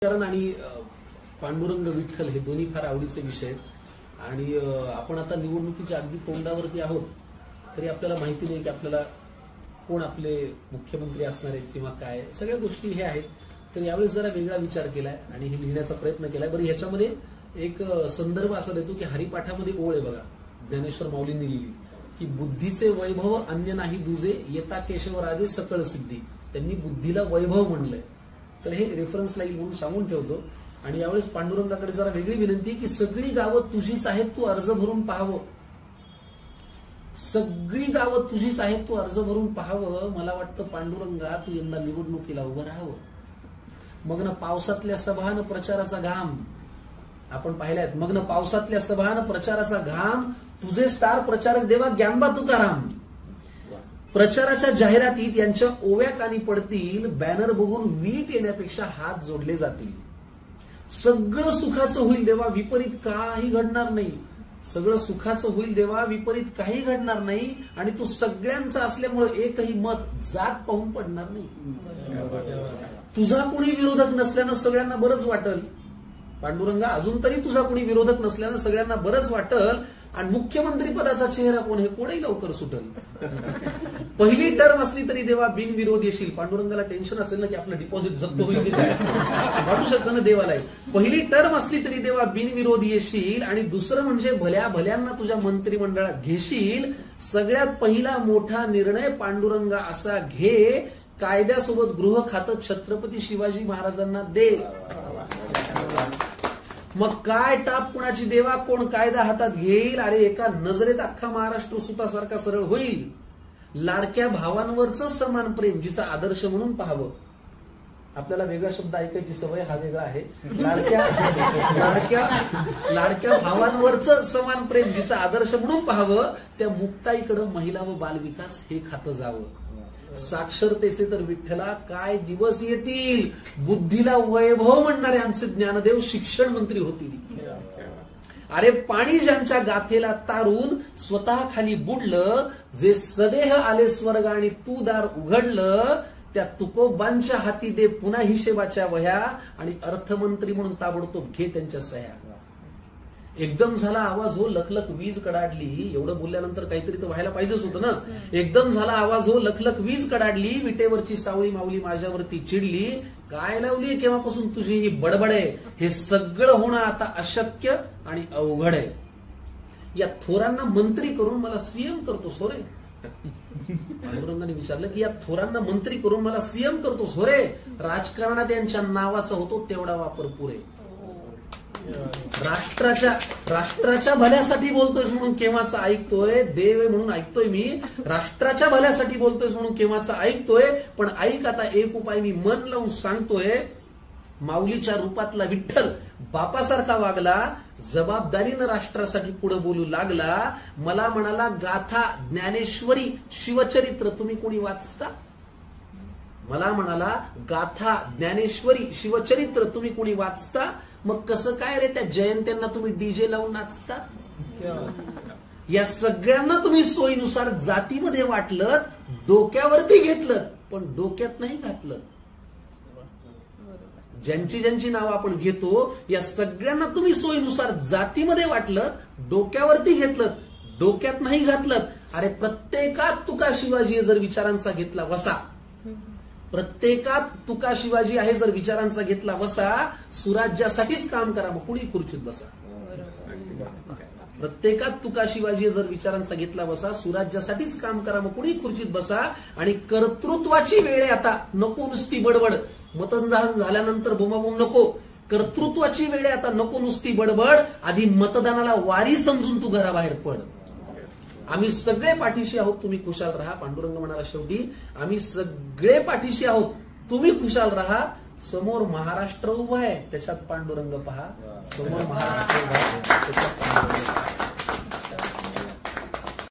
कारण आणि पांडुरंग विठ्ठल हे दोन्ही फार आवडीचे विषय आहेत आणि आपण आता निवडणुकीच्या अगदी तोंडावरती आहोत तरी आपल्याला माहिती नाही की आपल्याला कोण आपले मुख्यमंत्री असणार आहेत किंवा काय सगळ्या गोष्टी हे आहेत. तर यावेळेस जरा वेगळा विचार केलाय आणि हे लिहिण्याचा प्रयत्न केलाय. बरं, ह्याच्यामध्ये एक संदर्भ असा देतो की हरिपाठामध्ये ओळ आहे बघा, ज्ञानेश्वर माऊलींनी लिहिली की बुद्धीचे वैभव अन्य नाही दुजे, येता केशवराजे सकळ सिद्धी. त्यांनी बुद्धीला वैभव म्हणलंय. तर हे रेफरन्स लाईल म्हणून सांगून ठेवतो. आणि यावेळेस पांडुरंगाकडे जरा वेगळी विनंती की सगळी गावं तुझीच आहेत, तू अर्ज भरून पाहावं. सगळी गावं तुझीच आहेत, तू अर्ज भरून पाहावं. मला वाटतं पांडुरंगा तू यंदा निवडणुकीला उभं राहावं. मग न पावसातल्या सभान प्रचाराचा घाम आपण पाहिल्यात. मग न पावसातल्या सभान प्रचाराचा घाम तुझे स्टार प्रचारक देवा ज्ञानबा तुकाराम. प्रचाराच्या जाहिरातीत यांच्या ओव्या कानी पडतील, बॅनर बघून वीट येण्यापेक्षा हात जोडले जातील. सगळं सुखाचं होईल देवा, विपरीत काही घडणार नाही. सगळं सुखाचं होईल देवा, विपरीत काही घडणार नाही. आणि तू सगळ्यांचा असल्यामुळे एकही मत जात पाहून पडणार नाही. तुझा कोणी विरोधक नसल्यानं सगळ्यांना बरंच वाटल. पांडुरंगा अजून तरी तुझा कोणी विरोधक नसल्यानं सगळ्यांना बरंच वाटल. आणि मुख्यमंत्री पदाचा चेहरा कोण हे कोणही लवकर सुटल. पहिली टर्म असली तरी देवा बिनविरोध येशील. पांडुरंगाला टेन्शन असेल ना की आपलं डिपॉझिट जप्त होईल की काय, वाटू शकतं ना देवाला. पहिली टर्म असली तरी देवा बिनविरोध येशील. आणि दुसरं म्हणजे भल्या भल्यांना तुझ्या मंत्रिमंडळात घेशील. सगळ्यात पहिला मोठा निर्णय पांडुरंगा असा घे, कायद्यासोबत गृह खातं छत्रपती शिवाजी महाराजांना दे. मग काय टाप कुणाची देवा, कोण कायदा हातात घेईल. अरे एका नजरेत अख्खा महाराष्ट्र सुतासारखा सरळ होईल. लाडक्या भावांवरच समान प्रेम, जिचा आदर्श म्हणून पाहावं. आपल्याला वेगळा शब्द ऐकायची सवय, हा वेगळा आहे. लाडक्या भावांवरच समान प्रेम, जिचा आदर्श म्हणून पाहावं. त्या मुक्ताईकडे महिला व बालविकास हे खातं जावं. साक्षरतेचे तर विठ्ठला काय दिवस येतील. बुद्धीला वैभव म्हणणारे आमचे ज्ञानदेव शिक्षण मंत्री होतील. अरे पाणी ज्यांच्या गाथेला तारून स्वतः खाली बुडलं, जे सदेह आले स्वर्ग आणि तू दार उघडलं, त्या तुकोबांच्या हाती दे पुन्हा हिशेबाच्या वह्या. आणि अर्थमंत्री म्हणून ताबडतोब घे त्यांच्या सह्या. एकदम झाला आवाज हो, लखलख वीज कडाडली. एवढं बोलल्यानंतर काहीतरी तर व्हायला पाहिजेच होतं ना. एकदम झाला आवाज हो, लखलख वीज कडाडली. विटेवरची सावळी माऊली माझ्यावरती चिडली. काय लावली केव्हापासून तुझी ही बडबड आहे. हे सगळं होणं आता अशक्य आणि अवघड आहे. या थोरांना मंत्री करून मला सीएम करतोस हो रे. पांडुरंगाने विचारलं की या थोरांना मंत्री करून मला सीएम करतोस हो रे. राजकारणात यांच्या नावाचा होतो तेवढा वापर पुरे. राष्ट्राच्या भल्यासाठी बोलतोयस म्हणून केव्हाचा ऐकतोय. देव आहे म्हणून ऐकतोय मी. राष्ट्राच्या भल्यासाठी बोलतोयस म्हणून केव्हाचा ऐकतोय. पण ऐक आता एक उपाय मी मन लावून सांगतोय. माऊलीच्या रूपातला विठ्ठल बापासारखा वागला. जबाबदारीनं राष्ट्रासाठी पुढे बोलू लागला. मला म्हणाला गाथा ज्ञानेश्वरी शिवचरित्र तुम्ही कोणी वाचता. मला म्हणाला गाथा ज्ञानेश्वरी शिवचरित्र तुम्ही कोणी वाचता. मग कसं काय रे त्या जयंत्यांना तुम्ही डीजे लावून नाचता. या सगळ्यांना तुम्ही सोयीनुसार जातीमध्ये वाटलं, डोक्यावरती घेतलं पण डोक्यात नाही घातलं. ज्यांची ज्यांची नावं आपण घेतो या सगळ्यांना तुम्ही सोयीनुसार जातीमध्ये वाटलं, डोक्यावरती घेतलं, डोक्यात नाही घातलं. अरे प्रत्येकात तुका शिवाजी जर विचारांचा घेतला वसा, प्रत्येकात तुका शिवाजी आहे जर विचारांचा घेतला वसा, सुराज्यासाठीच काम करा मग कुणी खुर्चीत बसा. प्रत्येकात तुका शिवाजी जर विचारांचा घेतला वसा, सुराज्यासाठीच काम करा मग कुणी खुर्चीत बसा. आणि कर्तृत्वाची वेळ आहे आता, नको नुसती बडबड. मतदान झाल्यानंतर बोंबाबोंब नको. कर्तृत्वाची वेळ आहे आता, नको नुसती बडबड. आधी मतदानाला वारी समजून तू घराबाहेर पड. आम्ही सगळे पाठीशी आहोत, तुम्ही खुशाल राहा. पांडुरंग म्हणाला शेवटी आम्ही सगळे पाठीशी आहोत, तुम्ही खुशाल राहा. समोर महाराष्ट्र उभा आहे त्याच्यात पांडुरंग पहा. समोर महाराष्ट्र उभा आहे त्याच्यात पांडुरंग पहा.